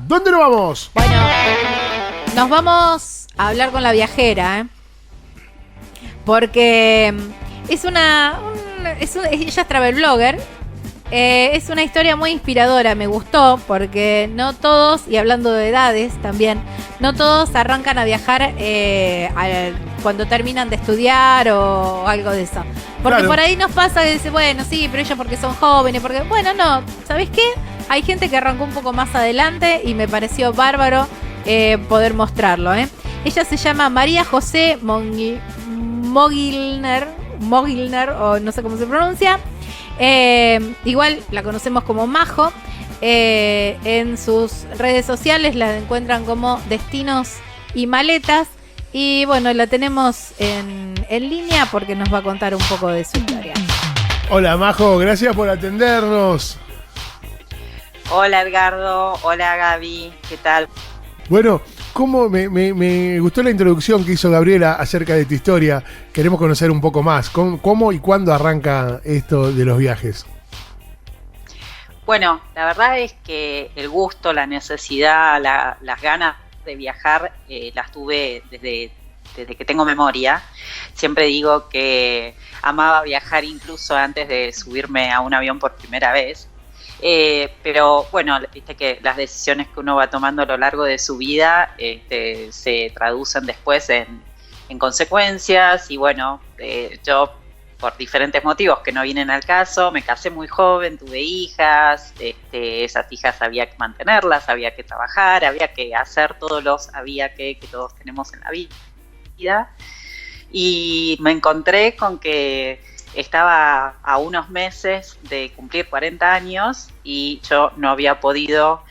¿Dónde nos vamos? Bueno, nos vamos a hablar con la viajera, ¿eh? Porque ella es travel blogger. Es una historia muy inspiradora, me gustó, porque no todos, y hablando de edades también, no todos arrancan a viajar cuando terminan de estudiar o algo de eso. Porque Claro. por ahí nos pasa que dice, bueno, sí, pero ellos porque son jóvenes, porque, bueno, no, ¿sabés qué? Hay gente que arrancó un poco más adelante y me pareció bárbaro poder mostrarlo, ¿eh? Ella se llama María José Mogilner, o no sé cómo se pronuncia. Igual la conocemos como Majo. En sus redes sociales la encuentran como Destinos y Maletas. Y bueno, la tenemos en línea porque nos va a contar un poco de su historia. Hola, Majo, gracias por atendernos. Hola Edgardo, hola Gaby, ¿qué tal? Bueno, me gustó la introducción que hizo Gabriela acerca de tu historia. Queremos conocer un poco más. ¿Cómo y cuándo arranca esto de los viajes? Bueno, la verdad es que el gusto, la necesidad, las ganas de viajar las tuve desde que tengo memoria. Siempre digo que amaba viajar incluso antes de subirme a un avión por primera vez. Pero bueno, viste que las decisiones que uno va tomando a lo largo de su vida se traducen después en consecuencias. Y bueno, yo por diferentes motivos que no vienen al caso, me casé muy joven, tuve hijas, esas hijas había que mantenerlas, había que trabajar, había que hacer todos los que todos tenemos en la vida. Y me encontré con que estaba a unos meses de cumplir 40 años y yo no había podido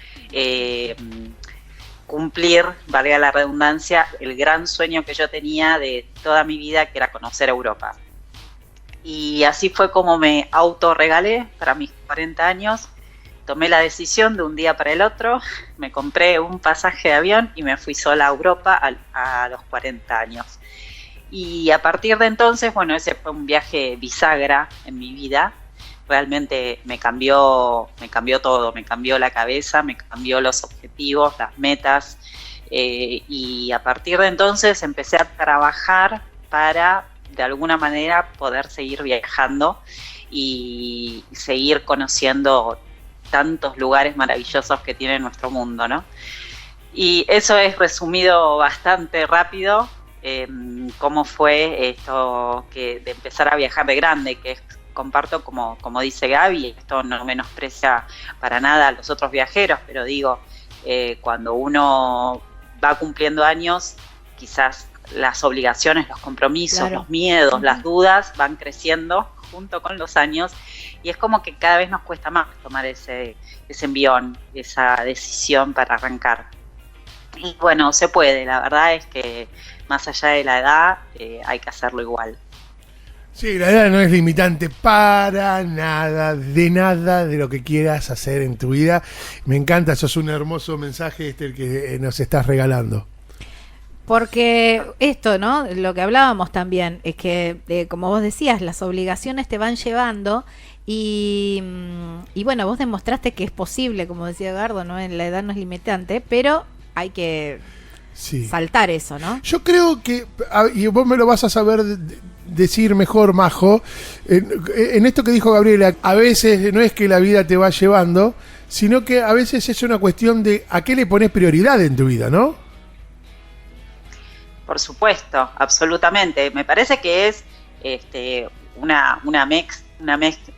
cumplir, valga la redundancia, el gran sueño que yo tenía de toda mi vida, que era conocer Europa. Y así fue como me autorregalé para mis 40 años. Tomé la decisión de un día para el otro, me compré un pasaje de avión y me fui sola a Europa a los 40 años. Y a partir de entonces, bueno, ese fue un viaje bisagra en mi vida. Realmente me cambió todo, me cambió la cabeza, me cambió los objetivos, las metas. Y a partir de entonces empecé a trabajar para, de alguna manera, poder seguir viajando y seguir conociendo tantos lugares maravillosos que tiene nuestro mundo, ¿no? Y eso es resumido bastante rápido. Cómo fue esto de empezar a viajar de grande, que comparto como dice Gaby, esto no menosprecia para nada a los otros viajeros, pero digo, cuando uno va cumpliendo años, quizás las obligaciones, los compromisos, claro, los miedos, las dudas van creciendo junto con los años y es como que cada vez nos cuesta más tomar ese envión, esa decisión para arrancar. Y bueno, se puede, la verdad es que más allá de la edad, hay que hacerlo igual. Sí, la edad no es limitante para nada de lo que quieras hacer en tu vida. Me encanta, eso es un hermoso mensaje el que nos estás regalando. Porque esto, ¿no? Lo que hablábamos también, es que, como vos decías, las obligaciones te van llevando y bueno, vos demostraste que es posible, como decía Gardo, ¿no? En la edad no es limitante, pero hay que saltar eso, ¿no? Yo creo que, y vos me lo vas a saber decir mejor, Majo, en esto que dijo Gabriela, a veces no es que la vida te va llevando, sino que a veces es una cuestión de a qué le pones prioridad en tu vida, ¿no? Por supuesto, absolutamente. Me parece que es una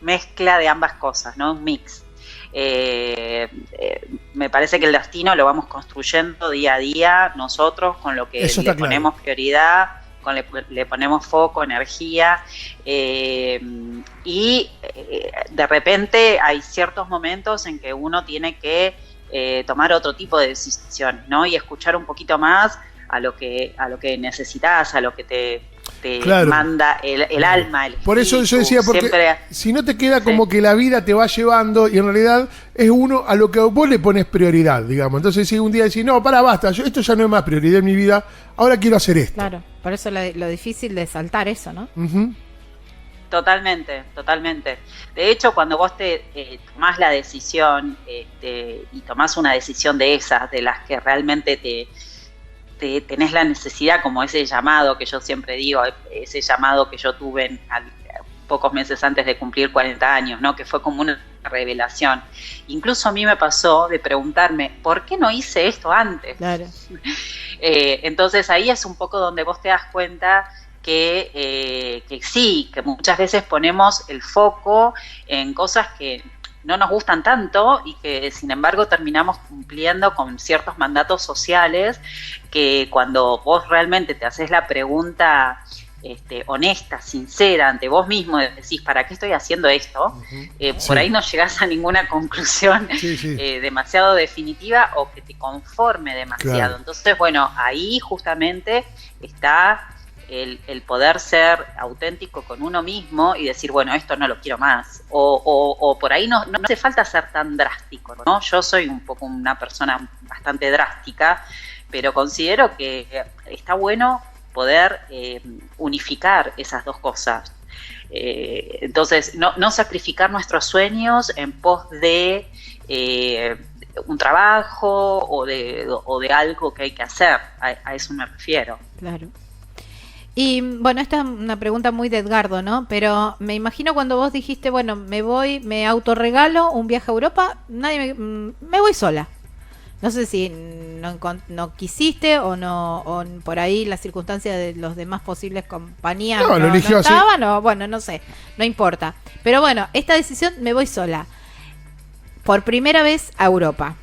mezcla de ambas cosas, ¿no? Un mix. Me parece que el destino lo vamos construyendo día a día nosotros con lo que le ponemos prioridad, le ponemos foco, energía y de repente hay ciertos momentos en que uno tiene que tomar otro tipo de decisiones, ¿no? Y escuchar un poquito más a lo que necesitas, a lo que te manda el alma, el espíritu. Por eso yo decía, porque siempre, si no te queda como que la vida te va llevando y en realidad es uno a lo que vos le pones prioridad, digamos. Entonces si un día decís, no, basta, esto ya no es más prioridad en mi vida, ahora quiero hacer esto. Claro, por eso lo difícil de saltar eso, ¿no? Uh-huh. Totalmente, totalmente. De hecho, cuando vos te tomás la decisión y tomás una decisión de esas, de las que realmente te tenés la necesidad, como ese llamado que yo siempre digo, ese llamado que yo tuve pocos meses antes de cumplir 40 años, ¿no? Que fue como una revelación. Incluso a mí me pasó de preguntarme, ¿por qué no hice esto antes? Claro. Entonces ahí es un poco donde vos te das cuenta que sí, que muchas veces ponemos el foco en cosas que no nos gustan tanto y que sin embargo terminamos cumpliendo con ciertos mandatos sociales que cuando vos realmente te haces la pregunta honesta, sincera ante vos mismo, decís, ¿para qué estoy haciendo esto? Por ahí no llegás a ninguna conclusión demasiado definitiva o que te conforme demasiado. Claro. Entonces, bueno, ahí justamente está el poder ser auténtico con uno mismo y decir, bueno, esto no lo quiero más. O por ahí no hace falta ser tan drástico, ¿no? Yo soy un poco una persona bastante drástica, pero considero que está bueno poder unificar esas dos cosas. Entonces, no sacrificar nuestros sueños en pos de un trabajo o de algo que hay que hacer. A eso me refiero. Claro. Y bueno, esta es una pregunta muy de Edgardo, ¿no? Pero me imagino cuando vos dijiste, bueno, me autorregalo un viaje a Europa, me voy sola. No sé si no quisiste o no, o por ahí las circunstancias de los demás posibles compañías lo eligió estaban, o bueno, no sé, no importa. Pero bueno, esta decisión, me voy sola. Por primera vez a Europa.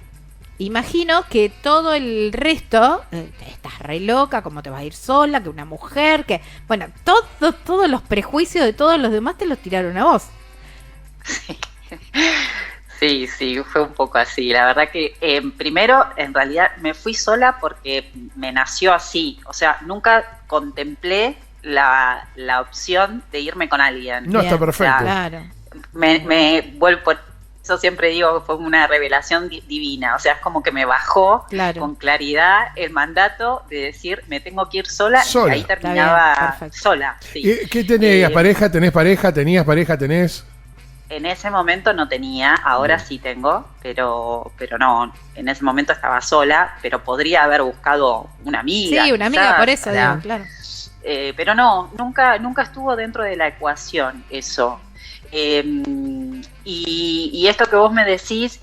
Imagino que todo el resto, estás re loca, cómo te vas a ir sola, que una mujer, que... Bueno, todos los prejuicios de todos los demás te los tiraron a vos. Sí, fue un poco así. La verdad que primero, en realidad, me fui sola porque me nació así. O sea, nunca contemplé la opción de irme con alguien. No, bien, está perfecto. O sea, claro. Me vuelvo... Por eso siempre digo que fue una revelación divina. O sea, es como que me bajó con claridad el mandato de decir, me tengo que ir sola. Y ahí terminaba sola. Sí. ¿Qué tenías? ¿Pareja? ¿Tenés pareja? ¿Tenías pareja? ¿Tenés...? En ese momento no tenía, ahora sí tengo, pero no, en ese momento estaba sola, pero podría haber buscado una amiga. Sí, una amiga, quizás, por eso, digo, claro. Pero no, nunca estuvo dentro de la ecuación eso. Y esto que vos me decís,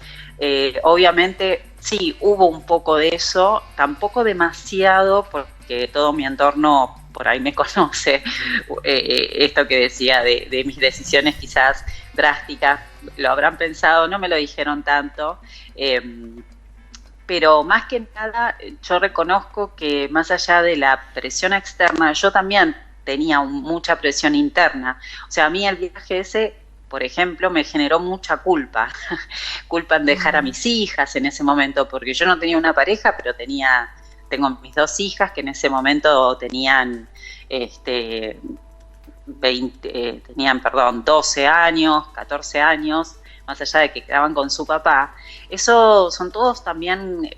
obviamente sí, hubo un poco de eso, tampoco demasiado, porque todo mi entorno por ahí me conoce, esto que decía de mis decisiones quizás drásticas, lo habrán pensado, no me lo dijeron tanto, pero más que nada yo reconozco que más allá de la presión externa, yo también tenía mucha presión interna. O sea, a mí el viaje ese, por ejemplo, me generó mucha culpa en dejar a mis hijas en ese momento, porque yo no tenía una pareja, pero tengo mis dos hijas que en ese momento tenían 12 años, 14 años, más allá de que quedaban con su papá. Eso son todos también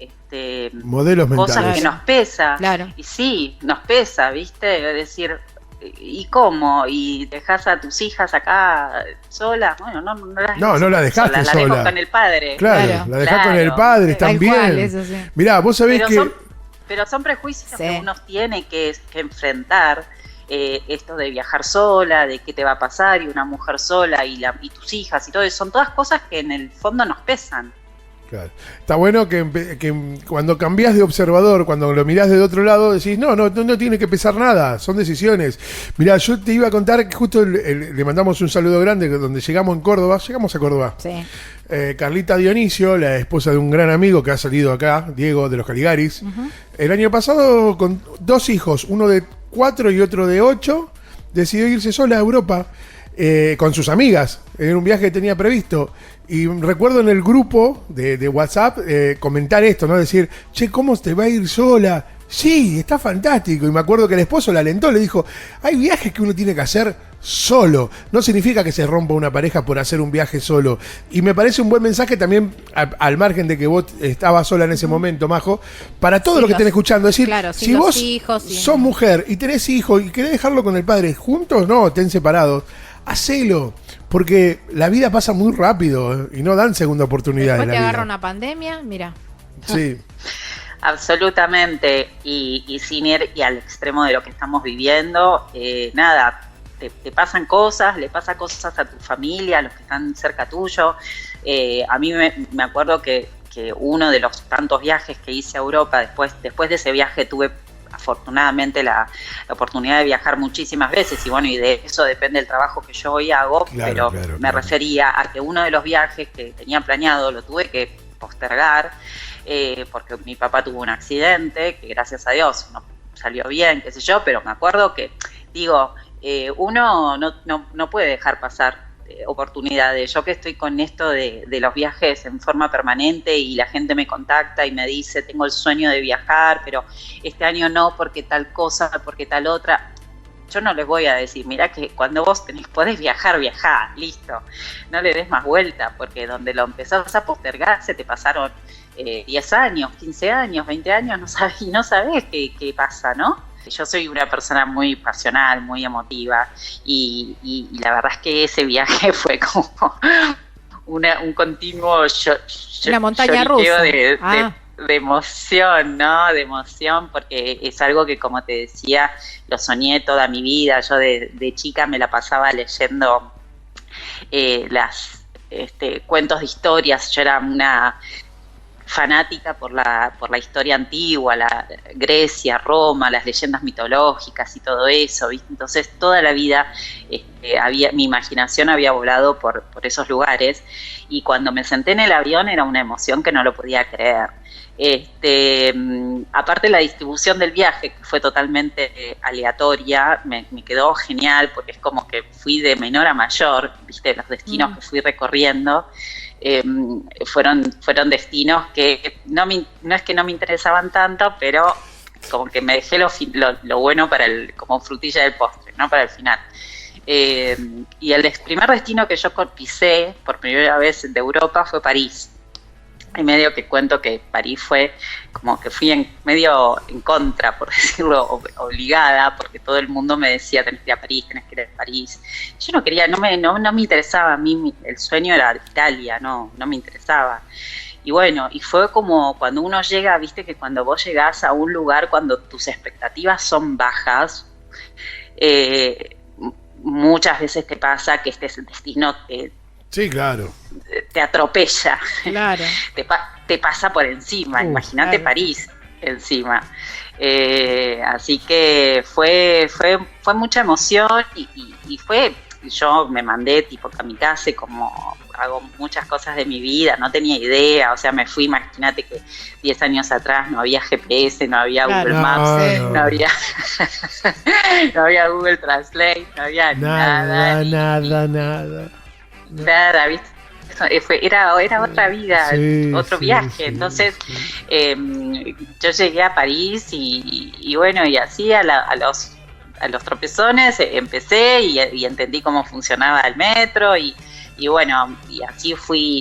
modelos cosas mentales. Que nos pesa. Claro. Y sí, nos pesa, ¿viste? Es decir, ¿y cómo? ¿Y dejás a tus hijas acá solas? Bueno, no la dejaste sola. La dejo con el padre. Claro, la dejás con el padre también. Cual, eso sí. Mirá, vos sabés pero son prejuicios que uno tiene que enfrentar. Esto de viajar sola, de qué te va a pasar, y una mujer sola, y tus hijas, y todo eso, son todas cosas que en el fondo nos pesan. Claro. Está bueno que cuando cambiás de observador, cuando lo mirás de otro lado, decís, no tiene que pesar nada, son decisiones. Mirá, yo te iba a contar que justo le mandamos un saludo grande donde llegamos a Córdoba. Sí. Carlita Dionisio, la esposa de un gran amigo que ha salido acá, Diego de los Caligaris, el año pasado con 2 hijos, uno de 4 y otro de 8, decidió irse sola a Europa con sus amigas, en un viaje que tenía previsto. Y recuerdo en el grupo de WhatsApp comentar esto, ¿no? Decir, che, ¿cómo te va a ir sola? Sí, está fantástico. Y me acuerdo que el esposo la alentó, le dijo, hay viajes que uno tiene que hacer solo. No significa que se rompa una pareja por hacer un viaje solo. Y me parece un buen mensaje también, al margen de que vos estabas sola en ese momento, Majo, para todos los que estén escuchando. Es decir, claro, si vos sos mujer y tenés hijos y querés dejarlo con el padre juntos, no, estén separados. hacelo, porque la vida pasa muy rápido y no dan segunda oportunidad. Después en te la agarra vida. una pandemia, mira. Sí. Absolutamente, y sin ir y al extremo de lo que estamos viviendo, nada, te pasan cosas, le pasa cosas a tu familia, a los que están cerca tuyo. A mí me acuerdo que uno de los tantos viajes que hice a Europa, después de ese viaje tuve afortunadamente la oportunidad de viajar muchísimas veces, y bueno, y de eso depende el trabajo que yo hoy hago, Claro, pero me refería a que uno de los viajes que tenía planeado lo tuve que postergar, porque mi papá tuvo un accidente, que gracias a Dios no salió bien, qué sé yo, pero me acuerdo que, digo, uno no puede dejar pasar oportunidades. Yo que estoy con esto de los viajes en forma permanente y la gente me contacta y me dice, tengo el sueño de viajar, pero este año no porque tal cosa, porque tal otra. Yo no les voy a decir, mirá que cuando vos podés viajar, viajá, listo. No le des más vuelta, porque donde lo empezás a postergar se te pasaron 10 años, 15 años, 20 años, no sabés qué pasa, ¿no? Yo soy una persona muy pasional, muy emotiva, y la verdad es que ese viaje fue como un continuo una montaña rusa de emoción, ¿no? De emoción, porque es algo que, como te decía, lo soñé toda mi vida. Yo de chica me la pasaba leyendo cuentos de historias. Yo era una fanática por la historia antigua, la Grecia, Roma, las leyendas mitológicas y todo eso, ¿viste? Entonces toda la vida mi imaginación había volado por esos lugares, y cuando me senté en el avión era una emoción que no lo podía creer. Aparte, la distribución del viaje, que fue totalmente aleatoria, me quedó genial, porque es como que fui de menor a mayor, ¿viste? Los destinos que fui recorriendo fueron destinos que no es que no me interesaban tanto, pero como que me dejé lo bueno para como frutilla del postre, ¿no? Para el final. Y el primer destino que yo pisé por primera vez de Europa fue París. Y medio que cuento que París fue como que fui medio en contra, por decirlo, obligada, porque todo el mundo me decía, tenés que ir a París, tenés que ir a París. Yo no quería, no me interesaba, a mí el sueño era Italia, no me interesaba. Y bueno, y fue como cuando uno llega, viste que cuando vos llegás a un lugar, cuando tus expectativas son bajas, muchas veces te pasa que este destino sí, claro, te atropella, claro. te pasa por encima. Imagínate, claro. París encima. Así que fue mucha emoción, y yo me mandé tipo kamikaze, como hago muchas cosas de mi vida, no tenía idea, o sea, me fui, imagínate que 10 años atrás no había GPS, no había Google Maps, no había no había Google Translate, no había nada, ¿viste? Era otra vida, otro viaje. Entonces, yo llegué a París y bueno, y así a los tropezones empecé y entendí cómo funcionaba el metro, y bueno, y así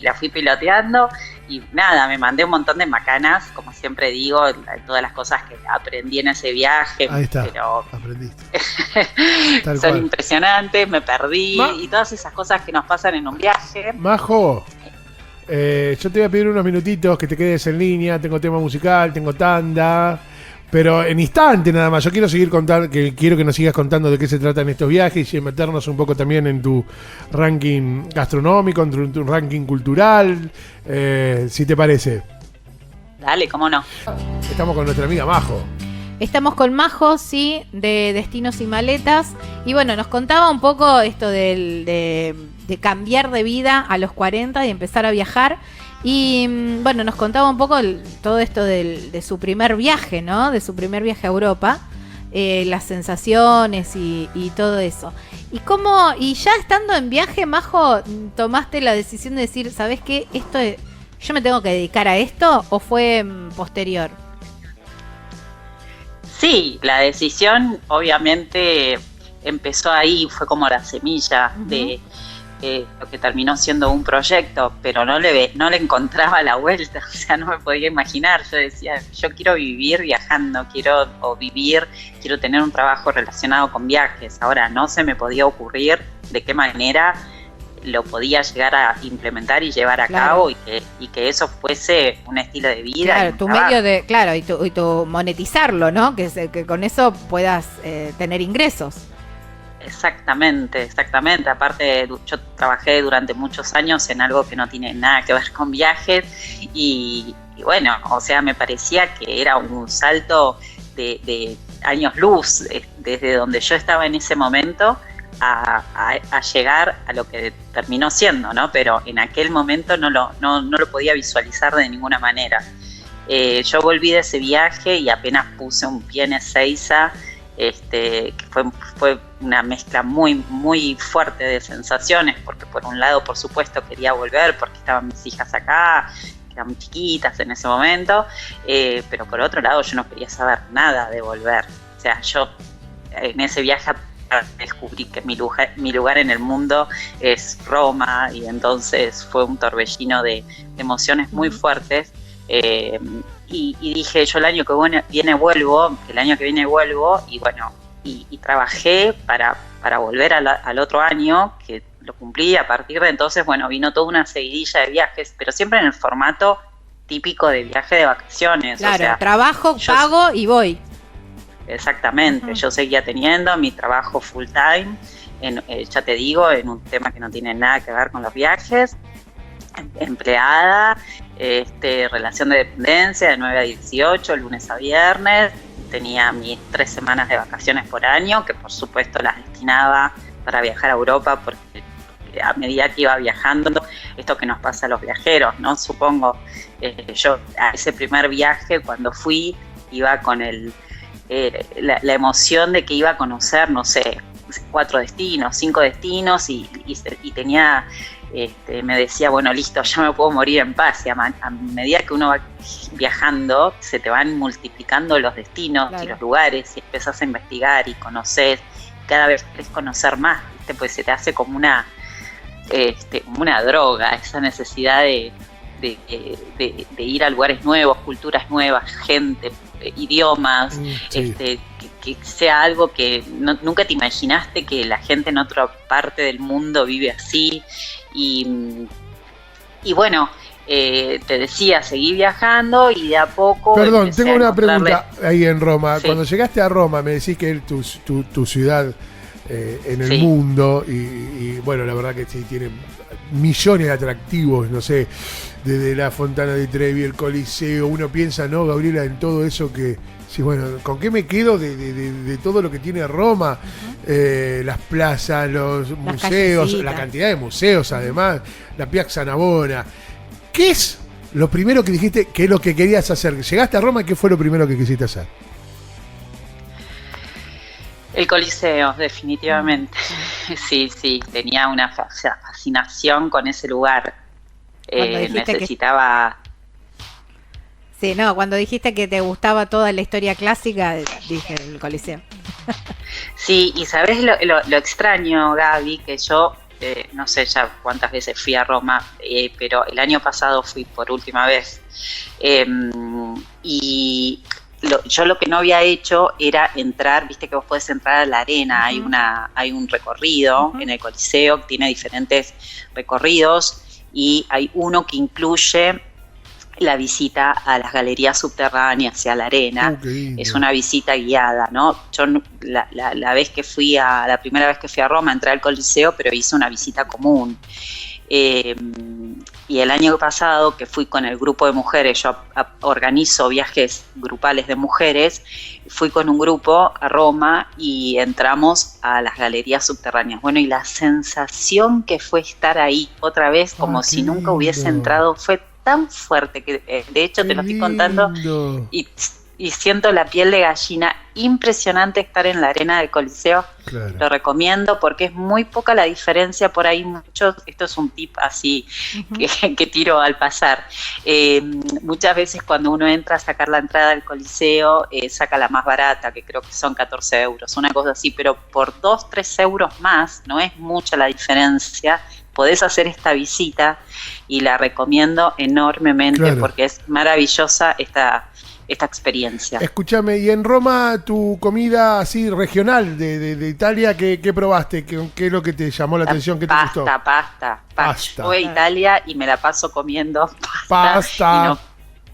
la fui piloteando, y nada, me mandé un montón de macanas, como siempre digo, todas las cosas que aprendí en ese viaje. Ahí está, pero aprendiste. son impresionantes, me perdí, y todas esas cosas que nos pasan en un viaje. Majo, yo te voy a pedir unos minutitos que te quedes en línea, tengo tema musical, tengo tanda, pero en instante nada más. Yo quiero seguir quiero que nos sigas contando de qué se tratan estos viajes y meternos un poco también en tu ranking gastronómico, en tu ranking cultural, si te parece. Dale, cómo no. Estamos con nuestra amiga Majo. Estamos con Majo, sí, de Destinos y Maletas. Y bueno, nos contaba un poco esto de cambiar de vida a los 40 y empezar a viajar. Y bueno, nos contaba un poco todo esto de su primer viaje, ¿no? De su primer viaje a Europa, las sensaciones y todo eso. Y ya estando en viaje, Majo, tomaste la decisión de decir, ¿sabés qué? ¿Yo me tengo que dedicar a esto, o fue posterior? Sí, la decisión obviamente empezó ahí, fue como la semilla de lo que terminó siendo un proyecto, pero no le encontraba la vuelta, o sea, no me podía imaginar. Yo decía, yo quiero vivir viajando, quiero tener un trabajo relacionado con viajes. Ahora no se me podía ocurrir de qué manera lo podía llegar a implementar y llevar a cabo y que eso fuese un estilo de vida. Claro, tu medio de, claro, y tu monetizarlo, ¿no? Que con eso puedas tener ingresos. Exactamente. Aparte, yo trabajé durante muchos años en algo que no tiene nada que ver con viajes y bueno, o sea, me parecía que era un salto de años luz desde donde yo estaba en ese momento a llegar a lo que terminó siendo, ¿no? Pero en aquel momento no lo podía visualizar de ninguna manera. Yo volví de ese viaje y apenas puse un pie en Ezeiza, que fue una mezcla muy, muy fuerte de sensaciones, porque por un lado, por supuesto, quería volver porque estaban mis hijas acá, que eran muy chiquitas en ese momento, pero por otro lado yo no quería saber nada de volver. O sea, yo en ese viaje descubrí que mi lugar en el mundo es Roma, y entonces fue un torbellino de emociones muy fuertes, y dije, yo el año que viene vuelvo, y bueno, y trabajé para volver al otro año, que lo cumplí. A partir de entonces, bueno, vino toda una seguidilla de viajes, pero siempre en el formato típico de viaje de vacaciones. Claro, o sea, trabajo, pago y voy. Exactamente, yo seguía teniendo mi trabajo full time, ya te digo, en un tema que no tiene nada que ver con los viajes, empleada, relación de dependencia de 9 a 18, lunes a viernes, tenía mis 3 semanas de vacaciones por año, que por supuesto las destinaba para viajar a Europa, porque a medida que iba viajando, esto que nos pasa a los viajeros, ¿no? Supongo, yo a ese primer viaje cuando fui, iba con la emoción de que iba a conocer, no sé, 4 destinos, 5 destinos, y tenía, me decía, bueno, listo, ya me puedo morir en paz. Y a medida que uno va viajando, se te van multiplicando los destinos, claro, y los lugares, y empiezas a investigar y conoces, cada vez querés conocer más, ¿viste? Pues se te hace como una droga, esa necesidad de ir a lugares nuevos, culturas nuevas, gente, idiomas, sí. Que sea algo que nunca te imaginaste que la gente en otra parte del mundo vive así. Y bueno, te decía, seguí viajando y de a poco... Perdón, tengo una pregunta ahí en Roma. Sí. Cuando llegaste a Roma, me decís que es tu ciudad en el mundo, y bueno, la verdad que sí, tiene millones de atractivos, no sé, desde la Fontana di Trevi, el Coliseo. Uno piensa, ¿no, Gabriela, en todo eso que... Sí, bueno, ¿con qué me quedo de todo lo que tiene Roma? Las plazas, los museos, la cantidad de museos, además, la Piazza Navona. ¿Qué es lo primero que dijiste que es lo que querías hacer? Llegaste a Roma y ¿qué fue lo primero que quisiste hacer? El Coliseo, definitivamente. Sí, tenía una fascinación con ese lugar. Necesitaba... Sí, no, cuando dijiste que te gustaba toda la historia clásica, dije el Coliseo. Sí, y sabés lo extraño, Gaby, que yo no sé ya cuántas veces fui a Roma, pero el año pasado fui por última vez. Y yo lo que no había hecho era entrar, viste que vos podés entrar a la arena, hay un recorrido en el Coliseo que tiene diferentes recorridos, y hay uno que incluye la visita a las galerías subterráneas y a la arena. Es una visita guiada, ¿no? Yo la primera vez que fui a Roma entré al Coliseo, pero hice una visita común. Y el año pasado, que fui con el grupo de mujeres, yo organizo viajes grupales de mujeres, fui con un grupo a Roma y entramos a las galerías subterráneas. Bueno, y la sensación que fue estar ahí otra vez, como si nunca hubiese entrado, fue tan fuerte que de hecho te lo estoy contando y siento la piel de gallina. Impresionante estar en la arena del Coliseo. Claro. Lo recomiendo porque es muy poca la diferencia. Por ahí muchos, esto es un tip así que tiro al pasar. Muchas veces cuando uno entra a sacar la entrada al Coliseo, saca la más barata, que creo que son 14 euros, una cosa así, pero por 2-3 euros más, no es mucha la diferencia. Podés hacer esta visita y la recomiendo enormemente, claro, porque es maravillosa esta experiencia. Escúchame, y en Roma tu comida así regional de Italia, ¿qué probaste? ¿Qué es lo que te llamó la atención? ¿Qué te gustó? Pasta. Yo voy a Italia y me la paso comiendo pasta.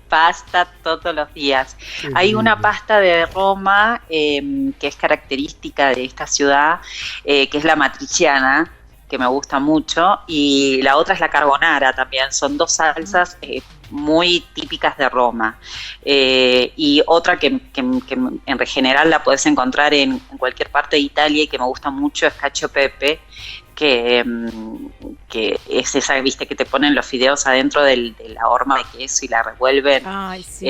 Pasta todos los días. Hay una pasta de Roma que es característica de esta ciudad, que es la matriciana, que me gusta mucho, y la otra es la carbonara también. Son dos salsas muy típicas de Roma. Y otra que en general la puedes encontrar en cualquier parte de Italia y que me gusta mucho es cacio e pepe, que es esa, viste, que te ponen los fideos adentro de la horma de queso y la revuelven. Ay, sí.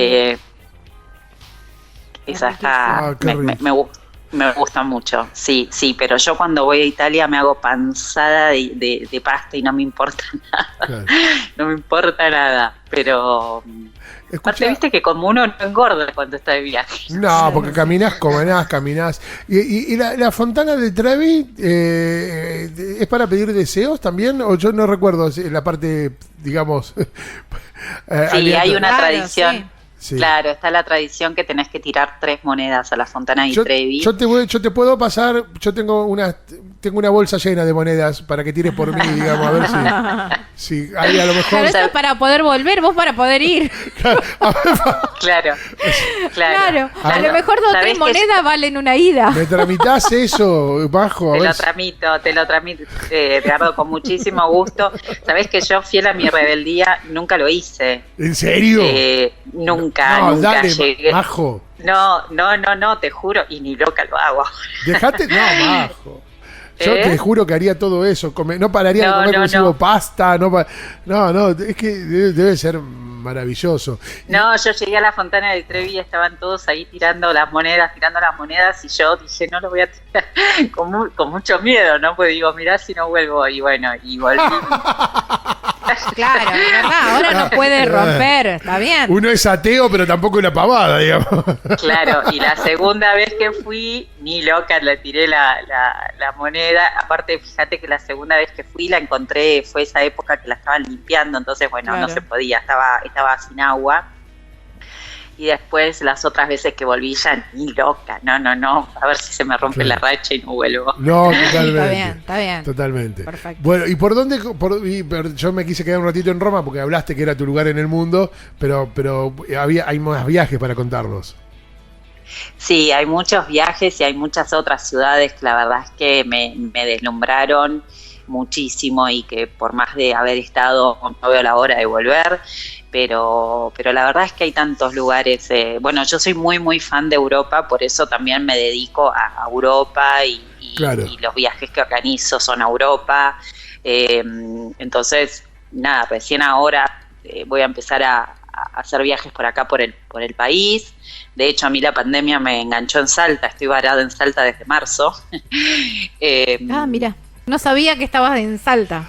Esa está, me gusta mucho, sí, pero yo cuando voy a Italia me hago panzada de pasta y no me importa nada, claro. No me importa nada, pero... Aparte, viste que como uno no engorda cuando está de viaje. No, porque caminás. ¿Y la Fontana di Trevi es para pedir deseos también? O yo no recuerdo la parte, digamos... sí, hay una tradición. Sí. Sí. Claro, está la tradición que tenés que tirar 3 monedas a la Fontana di Trevi. Yo te puedo pasar, yo tengo una bolsa llena de monedas para que tires por mí, digamos, a ver si hay a lo mejor... Pero eso es para poder volver, vos para poder ir. Claro. A lo mejor 2 o 3 monedas valen una ida. ¿Me tramitas eso, Majo? Te lo tramito, Edgardo, con muchísimo gusto. Sabés que yo, fiel a mi rebeldía, nunca lo hice. ¿En serio? Nunca dale, llegué. Majo. No, te juro, y ni loca lo hago. Dejate, no, Majo. Yo te juro que haría todo eso. No pararía de comer exclusivo pasta. No, es que debe ser maravilloso. No, yo llegué a la Fontana di Trevi y estaban todos ahí tirando las monedas, y yo dije, no lo voy a tirar con mucho miedo, ¿no? Pues digo, mirá si no vuelvo, y bueno, y volví. Claro, ¿verdad? Ahora no puede romper, está bien. Uno es ateo, pero tampoco una pavada, digamos. Claro, y la segunda vez que fui, ni loca, le tiré la moneda. Aparte, fíjate que la segunda vez que fui la encontré, fue esa época que la estaban limpiando, entonces, bueno, claro, no se podía, estaba sin agua. Y después las otras veces que volví ya ni loca, no, a ver si se me rompe la racha y no vuelvo. No, totalmente. Está bien. Totalmente. Perfecto. Bueno, ¿y por dónde? Yo me quise quedar un ratito en Roma porque hablaste que era tu lugar en el mundo, pero hay más viajes para contarnos. Sí, hay muchos viajes y hay muchas otras ciudades que la verdad es que me deslumbraron muchísimo y que por más de haber estado no veo la hora de volver, pero la verdad es que hay tantos lugares. Bueno, yo soy muy muy fan de Europa, por eso también me dedico a Europa y los viajes que organizo son a Europa. Entonces, nada, recién ahora voy a empezar a hacer viajes por acá, por el país. De hecho, a mí la pandemia me enganchó en Salta, estoy varada en Salta desde marzo. Mira, no sabía que estabas en Salta.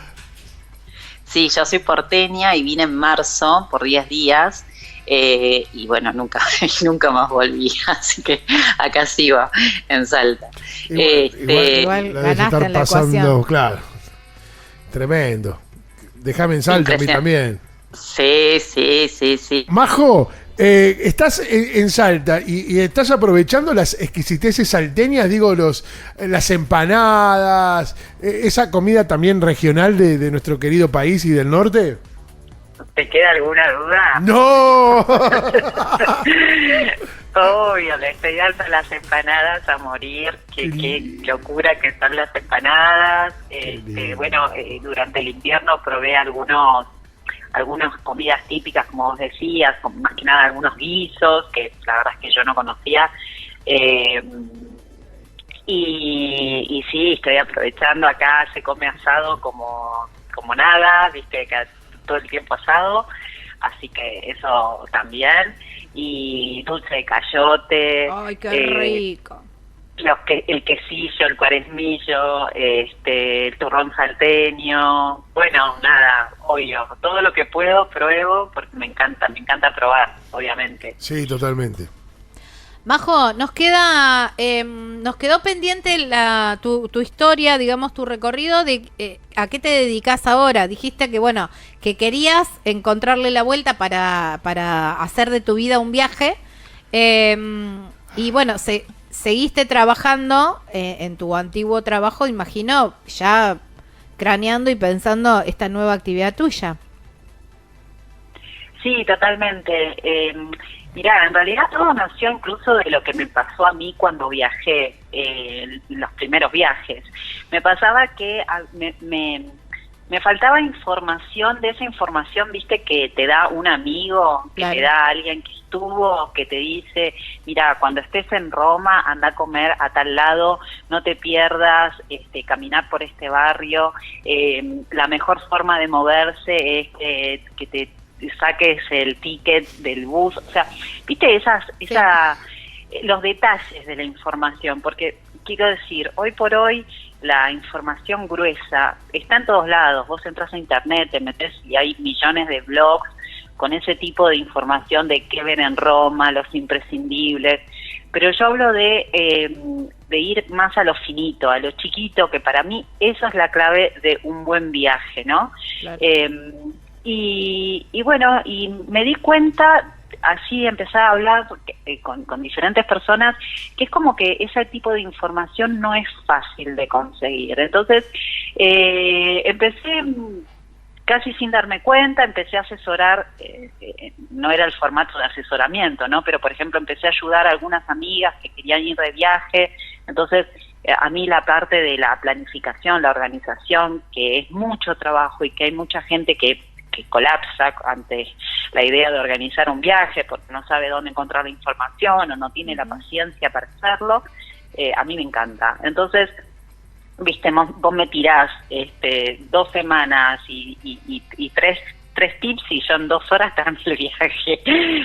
Sí, yo soy porteña y vine en marzo por 10 días y bueno, nunca más volví, así que acá sigo en Salta. Igual ganaste en la ecuación. Claro, tremendo. Déjame en Salta a mí también. Sí. Majo, estás en Salta y estás aprovechando las exquisiteces salteñas, digo, las empanadas, esa comida también regional de nuestro querido país y del norte. ¿Te queda alguna duda? ¡No! Obvio, le estoy dando las empanadas a morir. Qué locura que son las empanadas. Bueno, durante el invierno probé algunas comidas típicas, como vos decías, más que nada algunos guisos, que la verdad es que yo no conocía. Y sí, estoy aprovechando. Acá se come asado como nada, viste, acá todo el tiempo asado, así que eso también. Y dulce de cayote. ¡Ay, qué rico! El quesillo, el cuaresmillo, el turrón salteño. Bueno, nada, obvio, todo lo que puedo pruebo porque me encanta probar, obviamente. Sí, totalmente. Majo, nos quedó pendiente tu historia, digamos, tu recorrido de a qué te dedicas ahora. Dijiste que bueno, que querías encontrarle la vuelta para hacer de tu vida un viaje. Y bueno, seguiste trabajando en tu antiguo trabajo, imagino, ya craneando y pensando esta nueva actividad tuya. Sí, totalmente. Mirá, en realidad todo nació incluso de lo que me pasó a mí cuando viajé, los primeros viajes. Me pasaba que me faltaba información, de esa información, viste, que te da un amigo, que Claro. te da alguien que estuvo, que te dice, mira, cuando estés en Roma, anda a comer a tal lado, no te pierdas, caminar por este barrio, la mejor forma de moverse es que te saques el ticket del bus, o sea, viste los detalles de la información, porque quiero decir, hoy por hoy la información gruesa está en todos lados. Vos entras a internet, te metes y hay millones de blogs con ese tipo de información de qué ver en Roma, los imprescindibles, pero yo hablo de ir más a lo finito, a lo chiquito, que para mí eso es la clave de un buen viaje, ¿no? Claro. Y bueno, y me di cuenta, así empecé a hablar con diferentes personas, que es como que ese tipo de información no es fácil de conseguir. Entonces, empecé casi sin darme cuenta, empecé a asesorar, no era el formato de asesoramiento, ¿no? Pero, por ejemplo, empecé a ayudar a algunas amigas que querían ir de viaje. Entonces, a mí la parte de la planificación, la organización, que es mucho trabajo y que hay mucha gente que colapsa ante la idea de organizar un viaje porque no sabe dónde encontrar la información o no tiene la paciencia para hacerlo, a mí me encanta. Entonces, viste, vos me tirás 2 semanas y tres tips y yo en 2 horas te armé el viaje.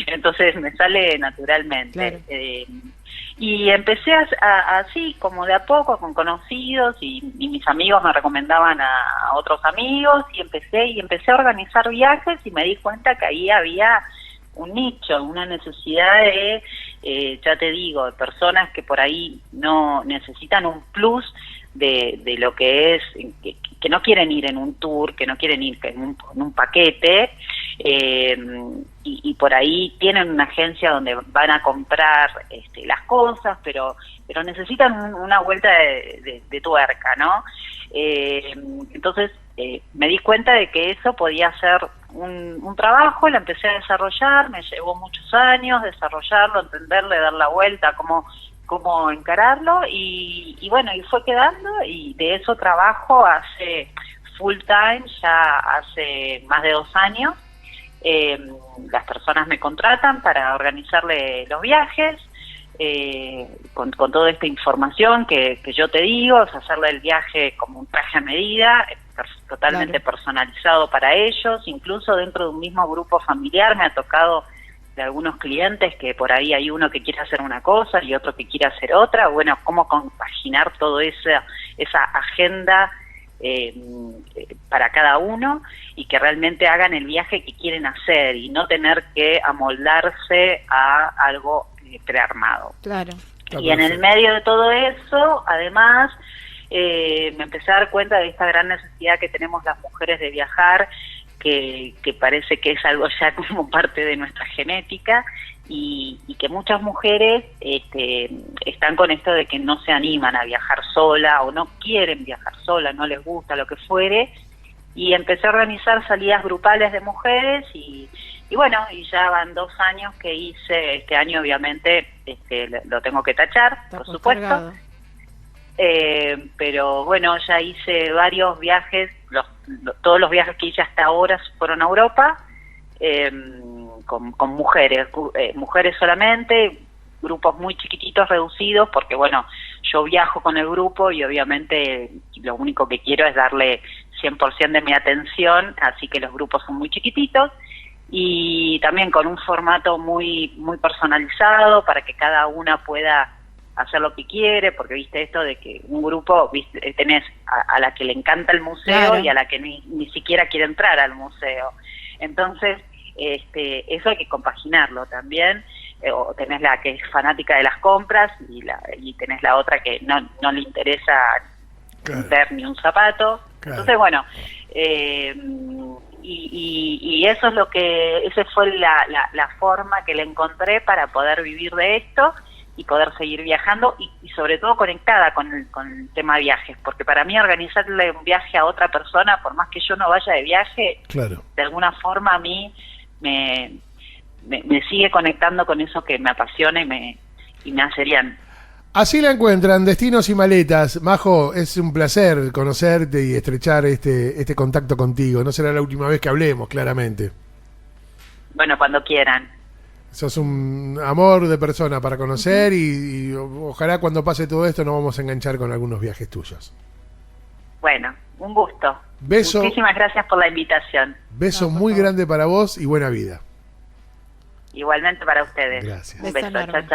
Entonces me sale naturalmente. Claro. Y empecé así, como de a poco, con conocidos, y mis amigos me recomendaban a otros amigos, y empecé a organizar viajes, y me di cuenta que ahí había un nicho, una necesidad de, ya te digo, personas que por ahí no necesitan un plus de lo que es, que no quieren ir en un tour, que no quieren ir en un paquete, y por ahí tienen una agencia donde van a comprar las cosas, pero necesitan una vuelta de tuerca, ¿no? Entonces me di cuenta de que eso podía ser un trabajo, lo empecé a desarrollar, me llevó muchos años desarrollarlo, entenderle, dar la vuelta, cómo encararlo, y bueno, y fue quedando, y de eso trabajo hace full time, ya hace más de 2 años. Las personas me contratan para organizarle los viajes, con toda esta información que yo te digo, es hacerle el viaje como un traje a medida, totalmente personalizado para ellos, incluso dentro de un mismo grupo familiar me ha tocado de algunos clientes que por ahí hay uno que quiere hacer una cosa y otro que quiere hacer otra. Bueno, cómo compaginar toda esa agenda para cada uno, y que realmente hagan el viaje que quieren hacer y no tener que amoldarse a algo prearmado. Claro. Y en el medio de todo eso, además, me empecé a dar cuenta de esta gran necesidad que tenemos las mujeres de viajar, que parece que es algo ya como parte de nuestra genética, y que muchas mujeres están con esto de que no se animan a viajar sola o no quieren viajar sola, no les gusta, lo que fuere, y empecé a organizar salidas grupales de mujeres, y bueno, y ya van 2 años que hice. Este año obviamente lo tengo que tachar, Está por supuesto, pero bueno, ya hice varios viajes, todos los viajes que hice hasta ahora fueron a Europa, con mujeres solamente, grupos muy chiquititos, reducidos, porque bueno, yo viajo con el grupo y obviamente lo único que quiero es darle 100% de mi atención, así que los grupos son muy chiquititos, y también con un formato muy muy personalizado para que cada una pueda hacer lo que quiere, porque viste esto de que un grupo, viste, tenés a la que le encanta el museo y a la que ni siquiera quiere entrar al museo. Entonces, eso hay que compaginarlo también, o tenés la que es fanática de las compras y tenés la otra que no le interesa ver ni un zapato. Entonces, bueno, y eso es lo que, esa fue la forma que le encontré para poder vivir de esto y poder seguir viajando y sobre todo conectada con el tema de viajes, porque para mí organizarle un viaje a otra persona, por más que yo no vaya de viaje, Claro. de alguna forma a mí me sigue conectando con eso que me apasiona y me hace bien. Así la encuentran, Destinos y Maletas. Majo, es un placer conocerte y estrechar este contacto contigo. No será la última vez que hablemos, claramente. Bueno, cuando quieran. Sos un amor de persona para conocer y ojalá cuando pase todo esto nos vamos a enganchar con algunos viajes tuyos. Bueno, un gusto. Beso. Muchísimas gracias por la invitación. Beso muy grande para vos y buena vida. Igualmente para ustedes. Gracias. Un Beso beso. enorme. Chao, chao.